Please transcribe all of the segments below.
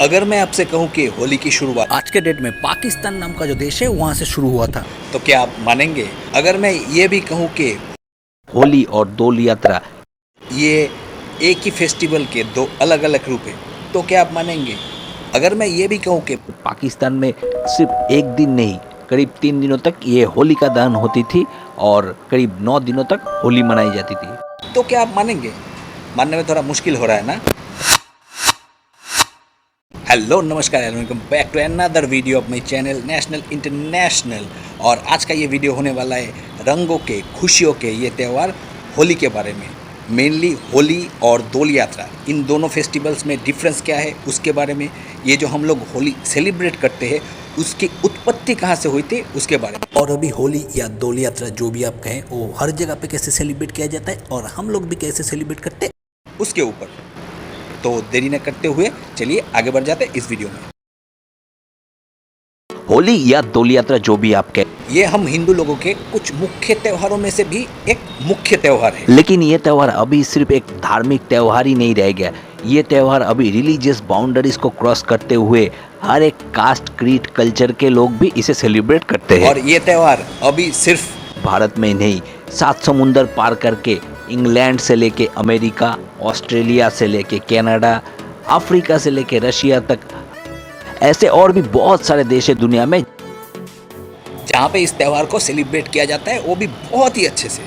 अगर मैं आपसे कहूं कि होली की शुरुआत आज के डेट में पाकिस्तान नाम का जो देश है वहाँ से शुरू हुआ था। तो क्या आप मानेंगे? अगर मैं ये भी कहूं कि होली और डोल यात्रा ये एक ही फेस्टिवल के दो अलग अलग रूप है, तो क्या आप मानेंगे? अगर मैं ये भी कहूं कि पाकिस्तान में सिर्फ एक दिन नहीं, करीब 3 दिनों तक ये होलिका दहन होती थी और करीब 9 दिनों तक होली मनाई जाती थी। तो क्या आप मानेंगे? मानने में थोड़ा मुश्किल हो रहा है ना? हेलो नमस्कार and welcome back to another video of my channel national international. और आज का ये वीडियो होने वाला है रंगों के, खुशियों के ये त्यौहार होली के बारे में। मेनली होली और डोल यात्रा, इन दोनों फेस्टिवल्स में डिफरेंस क्या है उसके बारे में, ये जो हम लोग होली सेलिब्रेट करते हैं उसकी उत्पत्ति कहाँ से हुई थी उसके बारे में। और अभी होली या डोल यात्रा जो भी आप कहें वो हर जगह पे कैसे सेलिब्रेट किया जाता है और हम लोग भी कैसे सेलिब्रेट करते हैं उसके ऊपर तो देरी न करते हुए चलिए आगे बढ़ जाते हैं इस वीडियो में। होली या डोल यात्रा जो भी आप कहें, ये हम हिंदू लोगों के कुछ मुख्य त्योहारों में से भी एक मुख्य त्योहार है। लेकिन ये त्यौहार अभी सिर्फ एक धार्मिक त्यौहार ही नहीं रह गया। ये त्यौहार अभी रिलीजियस बाउंड्रीज को क्रॉस करते हुए हर एक कास्ट, क्रीड, कल्चर के लोग भी इसे सेलिब्रेट करते हैं। और ये त्यौहार अभी सिर्फ भारत में नहीं, 7 समुंदर पार करके इंग्लैंड से लेके अमेरिका, ऑस्ट्रेलिया से लेके कनाडा, अफ्रीका से लेके रशिया तक, ऐसे और भी बहुत सारे देश है दुनिया में जहाँ पे इस त्यौहार को सेलिब्रेट किया जाता है, वो भी बहुत ही अच्छे से।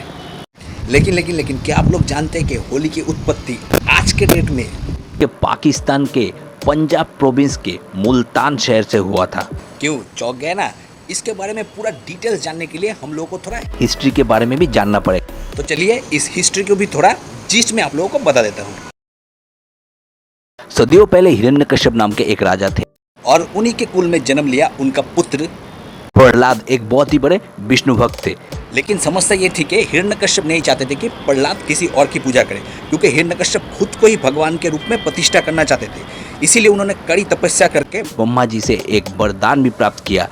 लेकिन क्या आप लोग जानते हैं कि होली की उत्पत्ति आज के डेट में कि पाकिस्तान के पंजाब प्रोविंस के मुल्तान शहर से हुआ था। क्यों चौंक गए ना? इसके बारे में पूरा डिटेल्स जानने के लिए हम लोगों को थोड़ा हिस्ट्री के बारे में भी जानना पड़ेगा। तो चलिए इस हिस्ट्री को भी थोड़ा जिस्ट में आप लोगों को बता देता हूँ। सदियों पहले हिरण्यकश्यप नाम के एक राजा थे और उन्हीं के कुल में जन्म लिया उनका पुत्र प्रहलाद, एक बहुत ही बड़े विष्णु भक्त थे। लेकिन समस्या ये थी कि हिरण्यकश्यप नहीं चाहते थे कि प्रहलाद किसी और की पूजा करे, क्योंकि हिरण्यकश्यप खुद को ही भगवान के रूप में प्रतिष्ठा करना चाहते थे। इसीलिए उन्होंने कड़ी तपस्या करके ब्रह्मा जी से एक वरदान भी प्राप्त किया,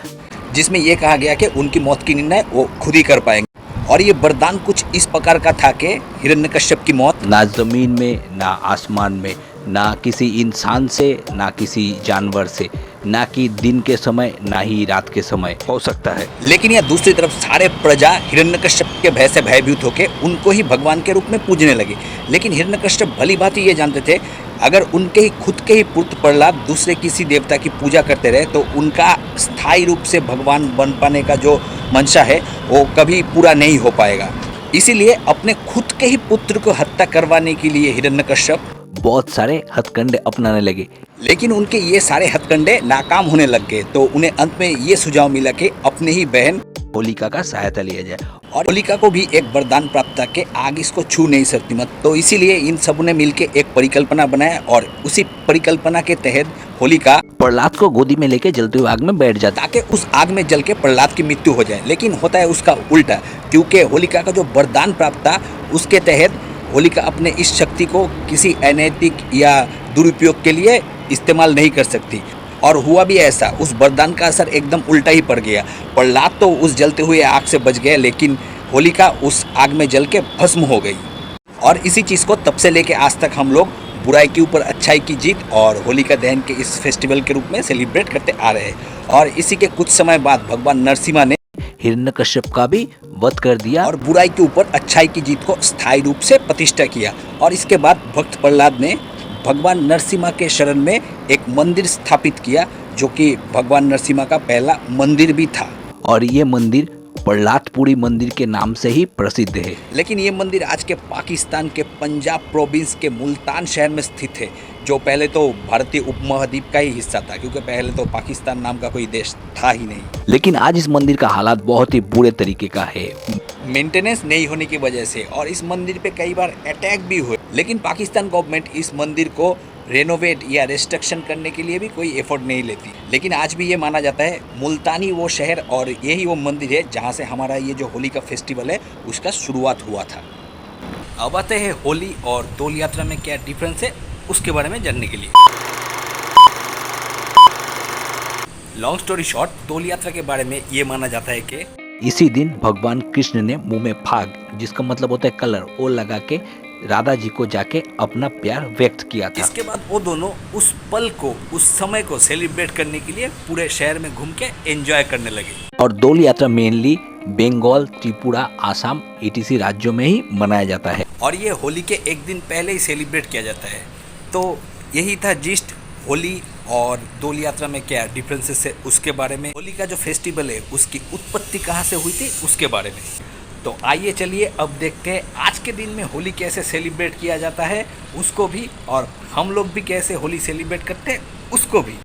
जिसमें यह कहा गया कि उनकी मौत की निर्णय वो खुद ही कर पाएंगे। और ये वरदान कुछ इस प्रकार का था कि हिरण्यकश्यप की मौत ना जमीन में, ना आसमान में, ना किसी इंसान से, ना किसी जानवर से, ना कि दिन के समय, ना ही रात के समय हो सकता है। लेकिन यह दूसरी तरफ सारे प्रजा हिरण्यकश्यप के भय से भयभीत होकर उनको ही भगवान के रूप में पूजने लगे। लेकिन हिरण्यकश्यप भली भांति ये जानते थे, अगर उनके ही खुद के ही पुत्र प्रहलाद दूसरे किसी देवता की पूजा करते रहे तो उनका स्थायी रूप से भगवान बन पाने का जो मंशा है वो कभी पूरा नहीं हो पाएगा। इसीलिए अपने खुद के ही पुत्र को हत्या करवाने के लिए हिरण्यकश्यप बहुत सारे हथकंडे अपनाने लगे। लेकिन उनके ये सारे हथकंडे नाकाम होने लग गए, तो उन्हें अंत में ये सुझाव मिला कि अपने ही बहन होलिका का सहायता लिया जाए। और होलिका को भी एक वरदान प्राप्त था कि आग इसको छू नहीं सकती मत। तो इसीलिए इन सब ने मिलकर एक परिकल्पना बनाया और उसी परिकल्पना के तहत होलिका प्रहलाद को गोदी में लेके जलते हुए आग में बैठ जाता, ताकि उस आग में जल के प्रहलाद की मृत्यु हो जाए। लेकिन होता है उसका उल्टा, क्योंकि होलिका का जो वरदान प्राप्त था उसके तहत होलिका अपने इस शक्ति को किसी अनैतिक या दुरुपयोग के लिए इस्तेमाल नहीं कर सकती। और हुआ भी ऐसा, उस वरदान का असर एकदम उल्टा ही पड़ गया। प्रहलाद तो उस जलते हुए आग से बच गया, लेकिन होलिका उस आग में जल के भस्म हो गई। और इसी चीज़ को तब से लेके आज तक हम लोग बुराई के ऊपर अच्छाई की जीत और होलिका दहन के इस फेस्टिवल के रूप में सेलिब्रेट करते आ रहे हैं। और इसी के कुछ समय बाद भगवान नरसिम्हा ने हिरण्यकश्यप का भी वध कर दिया और बुराई के ऊपर अच्छाई की जीत को स्थायी रूप से प्रतिष्ठा किया। और इसके बाद भक्त प्रहलाद ने भगवान नरसिम्हा के शरण में एक मंदिर स्थापित किया, जो कि भगवान नरसिम्हा का पहला मंदिर भी था। और ये मंदिर प्रहलादपुरी मंदिर के नाम से ही प्रसिद्ध है। लेकिन ये मंदिर आज के पाकिस्तान के पंजाब प्रोविंस के मुल्तान शहर में स्थित है, जो पहले तो भारतीय उपमहाद्वीप का ही हिस्सा था, क्योंकि पहले तो पाकिस्तान नाम का कोई देश था ही नहीं। लेकिन आज इस मंदिर का हालात बहुत ही बुरे तरीके का है। मेंटेनेंस नहीं होने की वजह से, और इस मंदिर पे कई बार अटैक भी हुए। लेकिन पाकिस्तान गवर्नमेंट इस मंदिर को रेनोवेट या रेस्ट्रक्शन करने के लिए भी कोई एफर्ट नहीं लेती। लेकिन आज भी ये माना जाता है मुल्तानी वो शहर और यही वो मंदिर है जहाँ से हमारा ये जो होली का फेस्टिवल है उसका शुरुआत हुआ था। अब आते हैं होली और डोल यात्रा में क्या डिफरेंस है उसके बारे में जानने के लिए। लॉन्ग स्टोरी शॉर्ट, डोल यात्रा के बारे में ये माना जाता है कि इसी दिन भगवान कृष्ण ने मुंह में फाग, जिसका मतलब होता है कलर, वो लगा के राधा जी को जाके अपना प्यार व्यक्त किया था। इसके बाद वो दोनों उस पल को, उस समय को सेलिब्रेट करने के लिए पूरे शहर में घूम के एंजॉय करने लगे। और डोल यात्रा मेनली बंगाल, त्रिपुरा, आसाम etc राज्यों में ही मनाया जाता है। और ये होली के एक दिन पहले ही सेलिब्रेट किया जाता है। तो यही था जिस्ट होली और डोल यात्रा में क्या डिफरेंसेस है उसके बारे में, होली का जो फेस्टिवल है उसकी उत्पत्ति कहाँ से हुई थी उसके बारे में। तो आइए चलिए अब देखते हैं आज के दिन में होली कैसे सेलिब्रेट किया जाता है उसको भी, और हम लोग भी कैसे होली सेलिब्रेट करते हैं उसको भी।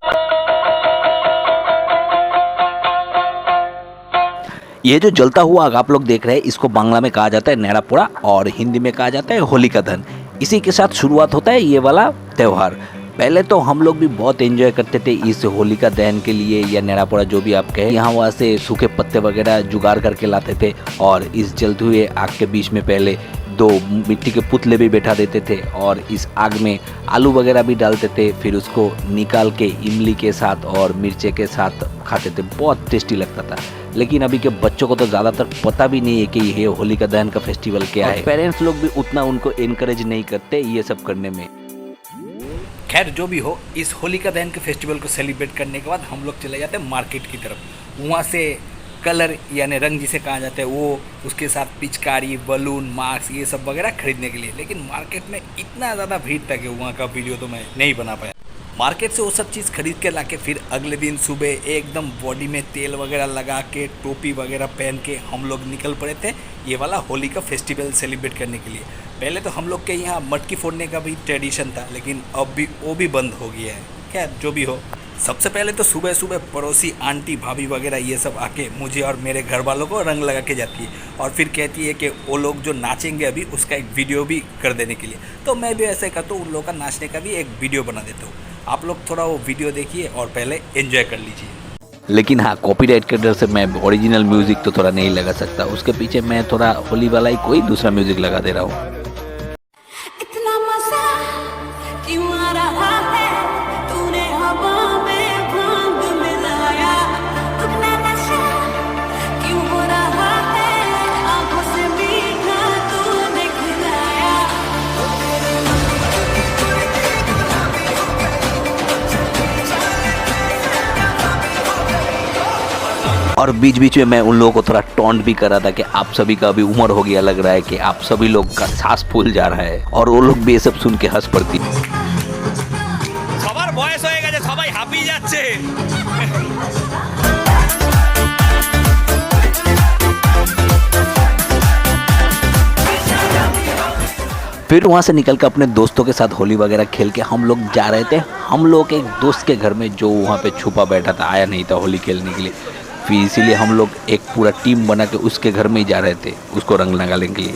ये जो जलता हुआ आग आप लोग देख रहे हैं, इसको बांग्ला में कहा जाता है नेड़ापोड़ा और हिंदी में कहा जाता है होलिका दहन। इसी के साथ शुरुआत होता है ये वाला त्यौहार। पहले तो हम लोग भी बहुत एंजॉय करते थे इस होलिका दहन के लिए, या नेड़ापोड़ा जो भी आप कहें। यहाँ वहाँ से सूखे पत्ते वगैरह जुगाड़ करके लाते थे और इस जलते हुए आग के बीच में पहले 2 मिट्टी के पुतले भी बैठा देते थे और इस आग में आलू वगैरह भी डालते थे। फिर उसको निकाल के इमली के साथ और मिर्चे के साथ खाते थे, बहुत टेस्टी लगता था। लेकिन अभी के बच्चों को तो ज़्यादातर पता भी नहीं है कि ये होलिका दहन का फेस्टिवल क्या है। पेरेंट्स लोग भी उतना उनको इनकरेज नहीं करते ये सब करने में। खैर जो भी हो, इस होलिका दहन के फेस्टिवल को सेलिब्रेट करने के बाद हम लोग चले जाते हैं मार्केट की तरफ। वहाँ से कलर यानी रंग जिसे कहा जाता है वो, उसके साथ पिचकारी, बलून, मास्क ये सब वगैरह खरीदने के लिए। लेकिन मार्केट में इतना ज़्यादा भीड़ था कि वहाँ का वीडियो तो मैं नहीं बना पाया। मार्केट से वो सब चीज़ खरीद के लाके फिर अगले दिन सुबह एकदम बॉडी में तेल वगैरह लगा के, टोपी वगैरह पहन के हम लोग निकल पड़े थे ये वाला होली का फेस्टिवल सेलिब्रेट करने के लिए। पहले तो हम लोग के यहाँ मटकी फोड़ने का भी ट्रेडिशन था, लेकिन अब भी वो भी बंद हो गया है। खैर जो भी हो, सबसे पहले तो सुबह सुबह पड़ोसी आंटी भाभी वगैरह ये सब आके मुझे और मेरे घर वालों को रंग लगा के जाती है और फिर कहती है कि वो लोग जो नाचेंगे अभी उसका एक वीडियो भी कर देने के लिए। तो मैं भी ऐसे करता हूँ, उन लोगों का नाचने का भी एक वीडियो बना देता हूँ। आप लोग थोड़ा वो वीडियो देखिए और पहले एंजॉय कर लीजिए। लेकिन हाँ, कॉपीराइट के डर से मैं ओरिजिनल म्यूजिक तो थोड़ा नहीं लगा सकता, उसके पीछे मैं थोड़ा होली वाला ही कोई दूसरा म्यूजिक लगा दे रहा हूँ। इतना मजा क्यों आ रहा है, तूने हवा में भांग मिलाया, अपना नशा क्यों हो रहा है, आंखों से मीठा तूने खिलाया। और बीच बीच में मैं उन लोगों को थोड़ा टॉन्ट भी कर रहा था कि आप सभी का अभी उम्र हो गया, लग रहा है कि आप सभी लोग का सांस फूल जा रहा है, और वो लोग भी ये सब सुन के हंस पड़ती। সবার বয়স হয়ে গেছে, সবাই হাঁপিয়ে যাচ্ছে। फिर वहाँ से निकल कर अपने दोस्तों के साथ होली वगैरह खेल के हम लोग जा रहे थे हम लोग एक दोस्त के घर में, जो वहाँ पे छुपा बैठा था, आया नहीं था होली खेलने के लिए। फिर इसीलिए हम लोग एक पूरा टीम बना के उसके घर में ही जा रहे थे उसको रंग लगाने के लिए।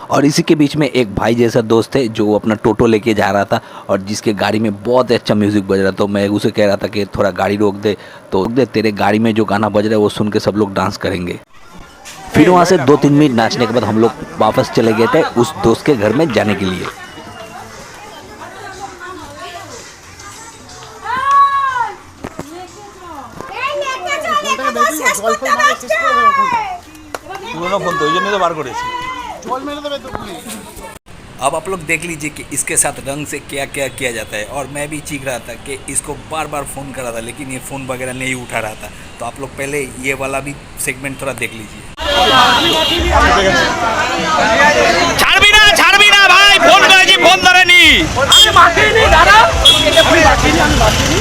और इसी के बीच में एक भाई जैसा दोस्त है जो अपना टोटो लेके जा रहा था और जिसके गाड़ी में बहुत अच्छा म्यूज़िक बज रहा था। तो मैं उसे कह रहा था कि थोड़ा गाड़ी रोक दे, तो रोक दे, तेरे गाड़ी में जो गाना बज रहा है वो सुन के सब लोग डांस करेंगे। फिर वहाँ से 2-3 मिनट नाचने के बाद हम लोग वापस चले गए थे उस दोस्त के घर में जाने के लिए। अब आप लोग देख लीजिए कि इसके साथ रंग से क्या क्या किया जाता है। और मैं भी चीख रहा था कि इसको बार बार फ़ोन कर रहा था, लेकिन ये फ़ोन वगैरह नहीं उठा रहा था। तो आप लोग पहले ये वाला भी सेगमेंट थोड़ा देख लीजिए। ছাড়বি না ভাই, ফোন করেছি, ফোন ধরেনি। আমি বাকিনি দাদা, আমি বাকিনি, আমি বাকিনি।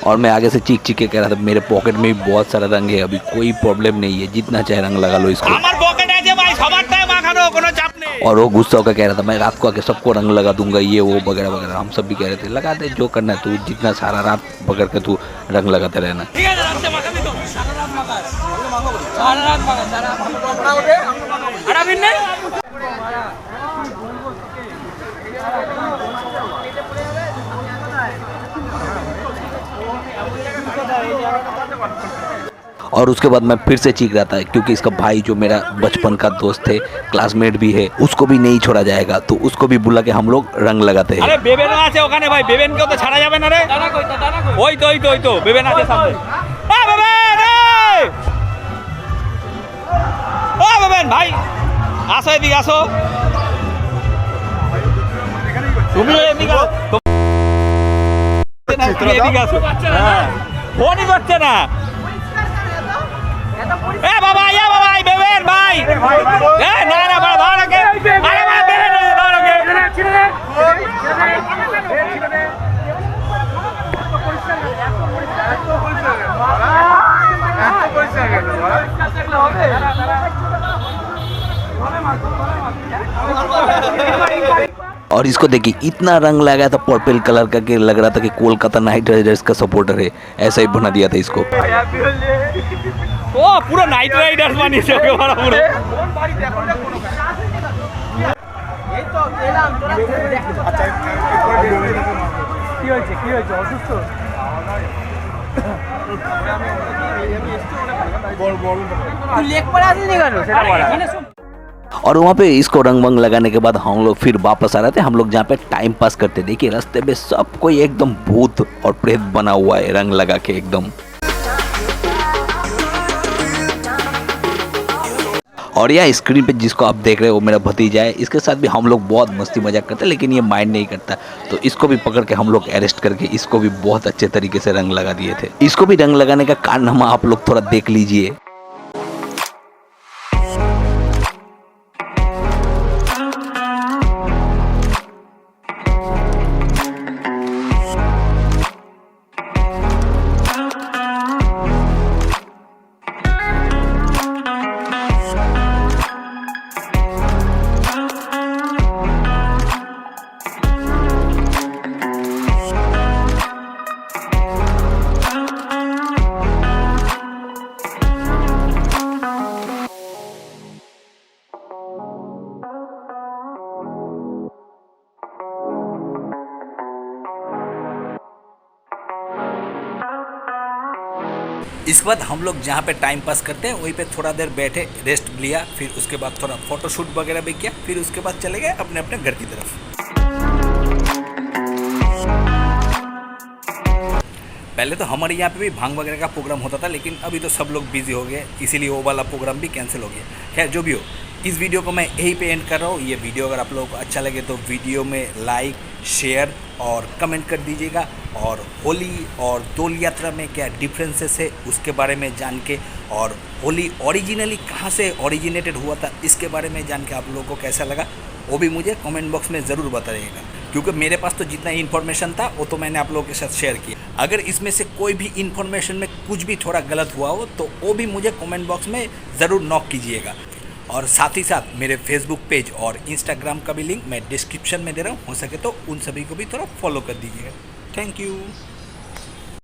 और मैं आगे से चीख चीख के कह रहा था मेरे पॉकेट में भी बहुत सारा रंग है, अभी कोई प्रॉब्लम नहीं है, जितना चाहे रंग लगा लो इसको। আমার পকেটে আছে ভাই, সবারটাই মাখানো, কোনো চাপ নেই। और वो गुस्सा होकर कह रहा था मैं रात को आके सबको रंग लगा दूंगा, ये वो वगैरह वगैरह। हम सब भी कह रहे थे लगा दे, जो करना है तू, जितना सारा रात पकड़ के तू रंग लगाते रहना। ঠিক আছে, রাতে মাখাবি তো, সারা রাত মাখা। और उसके बाद मैं फिर से चीख रहा था क्योंकि इसका भाई जो मेरा बचपन का दोस्त है, क्लासमेट भी है, उसको भी नहीं छोड़ा जाएगा, तो उसको भी बुला के हम लोग रंग लगाते हैं। আরে বেবেন আছে ওখানে ভাই, বেবেনকেও তো ছাড়া যাবে না রে। ওই তো বেবেন আছে সামনে। এ বেবেন এই! ও বেবেন ভাই আসো, এদিকে আসো। তুমি এদিকে আসো। তুমি এদিকে আসো। হ্যাঁ ফোনই করছে না। এ বাবা এই বেবেন ভাই। এ না ভাই ভালো লাগে। আরে ভাই বেবেন ভালো লাগে। और इसको देखिए इतना रंग लगाया था पर्पल कलर का कि लग रहा था कि कोलकाता नाइट राइडर्स का सपोर्टर है, ऐसा ही बना दिया था इसको। ও পুরো নাইট রাইডার্স বানিয়েছে ওকে বড় পুরো। কি হয়েছে অসুস্থ? और वहाँ पे इसको रंग वंग लगाने के बाद हम लोग फिर वापस आ रहे थे। हम लोग जहाँ पे टाइम पास करते, देखिए रास्ते में सब कोई एकदम भूत और प्रेत बना हुआ है रंग लगा के एकदम। और यह स्क्रीन पे जिसको आप देख रहे हो वो मेरा भतीजा है, इसके साथ भी हम लोग बहुत मस्ती मजाक करते हैं, लेकिन ये माइंड नहीं करता, तो इसको भी पकड़ के हम लोग अरेस्ट करके इसको भी बहुत अच्छे तरीके से रंग लगा दिए थे। इसको भी रंग लगाने का कारनामा आप लोग थोड़ा देख लीजिए। इसके बाद हम लोग जहाँ पे टाइम पास करते हैं वहीं पे थोड़ा देर बैठे, रेस्ट लिया, फिर उसके बाद थोड़ा फोटोशूट वगैरह भी किया, फिर उसके बाद चले गए अपने अपने घर की तरफ। पहले तो हमारे यहाँ पे भी भांग वगैरह का प्रोग्राम होता था, लेकिन अभी तो सब लोग बिजी हो गए, इसीलिए वो वाला प्रोग्राम भी कैंसिल हो गया। खैर जो भी हो, इस वीडियो को मैं यहीं पे एंड कर रहा हूँ। ये वीडियो अगर आप लोगों को अच्छा लगे तो वीडियो में लाइक, शेयर और कमेंट कर दीजिएगा, और होली और डोल यात्रा में क्या डिफरेंसेस है उसके बारे में जान के, और होली ओरिजिनली कहाँ से ओरिजिनेटेड हुआ था इसके बारे में जान के आप लोगों को कैसा लगा वो भी मुझे कमेंट बॉक्स में ज़रूर बताइएगा, क्योंकि मेरे पास तो जितना इन्फॉर्मेशन था वो तो मैंने आप लोगों के साथ शेयर किया। अगर इसमें से कोई भी इन्फॉर्मेशन में कुछ भी थोड़ा गलत हुआ हो तो वो भी मुझे कमेंट बॉक्स में ज़रूर नॉक कीजिएगा। और साथ ही साथ मेरे फेसबुक पेज और इंस्टाग्राम का भी लिंक मैं डिस्क्रिप्शन में दे रहा हूँ, हो सके तो उन सभी को भी थोड़ा फॉलो कर दीजिएगा। Thank you.